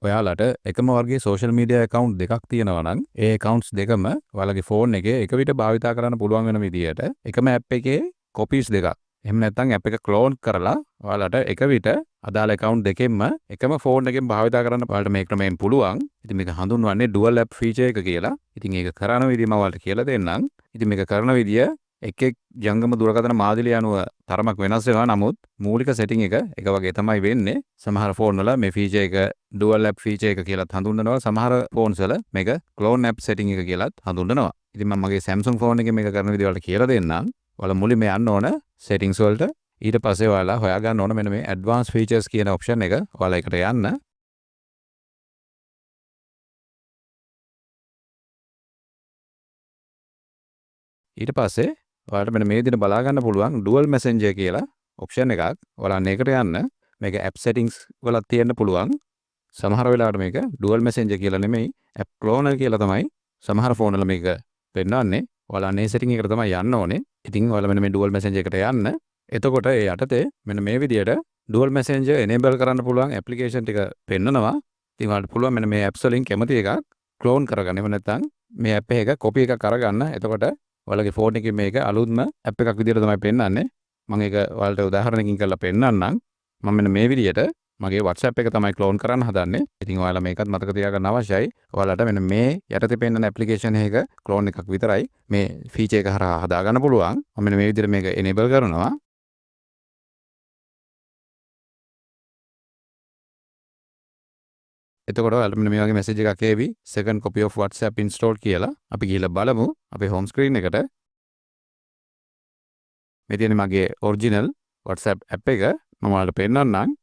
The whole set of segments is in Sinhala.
ඔයාලට එකම වර්ගයේ සෝෂල් මීඩියා account දෙකක් තියෙනවා නම් ඒ accounts දෙකම ඔයාලගේ phone එකේ එක විට භාවිතා කරන්න පුළුවන් වෙන විදියට එකම app එකේ copies දෙකක්. එහෙම නැත්නම් app එක clone කරලා ඔයාලට එක විට අදාළ account දෙකෙන්ම එකම phone එකෙන් භාවිතා කරන්න ඔයාලට මේ ක්‍රමයෙන් පුළුවන්. ඉතින් මේක හඳුන්වන්නේ dual app feature එක කියලා. ඉතින් ඒක කරන විදිහ මම ඔයාලට කියලා දෙන්නම්. ඉතින් මේක කරන විදිය එක් ජංගම දුරකථන මාදිලිය අනුව තරමක් වෙනස් වෙනවා. නමුත් මූලික setting එක එක වගේ තමයි වෙන්නේ. සමහර phone වල මේ feature එක dual app feature එක කියලාත් හඳුන්වනවා. සමහර phones වල මේක clone app setting එක කියලාත් හඳුන්වනවා. ඉතින් මම මගේ Samsung phone එකේ මේක කරන විදිය වලට කියලා දෙන්නම්. ඔයාලා මුලින්ම යන්න ඕන settings වලට. ඊට පස්සේ ඔයාලා හොයාගන්න ඕන මෙන්න මේ advanced features කියන option එක. ඔයාලා ඒකට යන්න. ඊට පස්සේ ඔයාලට මෙන්න මේ විදිහට බලා ගන්න පුළුවන් dual messenger කියලා option එකක්. ඔයාලා මේකට යන්න. මේක app settings වලත් තියෙන්න පුළුවන්. සමහර වෙලාවට මේක dual messenger කියලා නෙමෙයි app cloner කියලා තමයි සමහර phone වල මේක පෙන්නන්නේ. ඔයාලා මේ setting එකට තමයි යන්න ඕනේ. ඉතින් ඔයාලා මෙන්න මේ dual messenger එකට යන්න. එතකොට ඒ යටතේ මෙන්න මේ විදිහට dual messenger enable කරන්න පුළුවන් application ටික පෙන්නනවා. ඉතින් ඔයාලට පුළුවන් මෙන්න මේ apps වලින් කැමති එකක් clone කරගන්න. එහෙම නැත්නම් මේ app එක copy එකක් අරගන්න. එතකොට ඔයාලගේ ෆෝන් එකේ මේක අලුත්ම ඇප් එකක් විදිහට තමයි පෙන්නන්නේ. මම ඒක ඔයාලට උදාහරණයකින් කරලා පෙන්නන්නම්. මම මෙන්න මේ විදිහට මගේ WhatsApp එක තමයි ක්ලෝන් කරන්න හදන්නේ. ඉතින් ඔයාලා මේකත් මතක තියාගන්න අවශ්‍යයි. ඔයාලට මෙන්න මේ යටතේ පෙන්නන ඇප්ලිකේෂන් එක ක්ලෝන් එකක් විතරයි මේ ෆීචර් එක හරහා හදාගන්න පුළුවන්. මම මෙන්න මේ විදිහට මේක enable කරනවා. එතකොට ඔයාලට මෙන්න මේ වගේ message එකක් එවි. second copy of WhatsApp installed කියලා. අපි ගිහලා බලමු අපේ home screen එකට. මේ තියෙන්නේ මගේ original WhatsApp app එක. මම ඔයාලට පෙන්නන්නම්.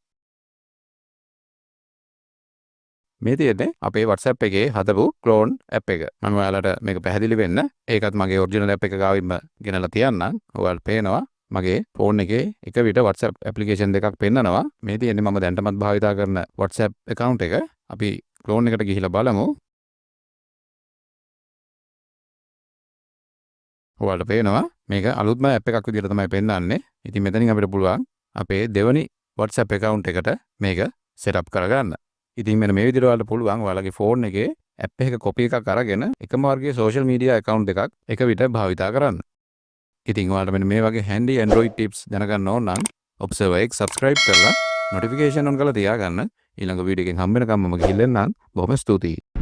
මේ තියෙන්නේ අපේ WhatsApp එකේ හදපු clone app එක. මම ඔයාලට මේක පැහැදිලි වෙන්න ඒකත් මගේ original app එක ගාවින්ම ගෙනලා තියන්නම්. ඔයාලට පේනවා මගේ ෆෝන් එකේ එක විට WhatsApp application දෙකක් පෙන්නනවා. මේ තියෙන්නේ මම දැන්ටමත් භාවිතා කරන WhatsApp account එක. අපි clone එකට ගිහිල්ලා බලමු. ඔයාලට පේනවා මේක අලුත්ම app එකක් විදිහට තමයි පෙන්නන්නේ. ඉතින් මෙතනින් අපිට පුළුවන් අපේ දෙවනි WhatsApp account එකට මේක set up කරගන්න. ඉතින් මෙන්න මේ විදිහට ඔයාලට පුළුවන් ඔයාලගේ ෆෝන් එකේ app එකක copy එකක් අරගෙන එකම වර්ගයේ social media account දෙකක් එක විට භාවිතා කරන්න. ඉතින් ඔයාලට මෙන්න මේ වගේ handy Android tips දැනගන්න ඕන නම් Observer එක subscribe කරලා notification on කරලා තියාගන්න. ඊළඟ වීඩියෝ එකෙන් හම්බ වෙනකම් මම ගිහින් එන්නම්. බොහොම ස්තුතියි.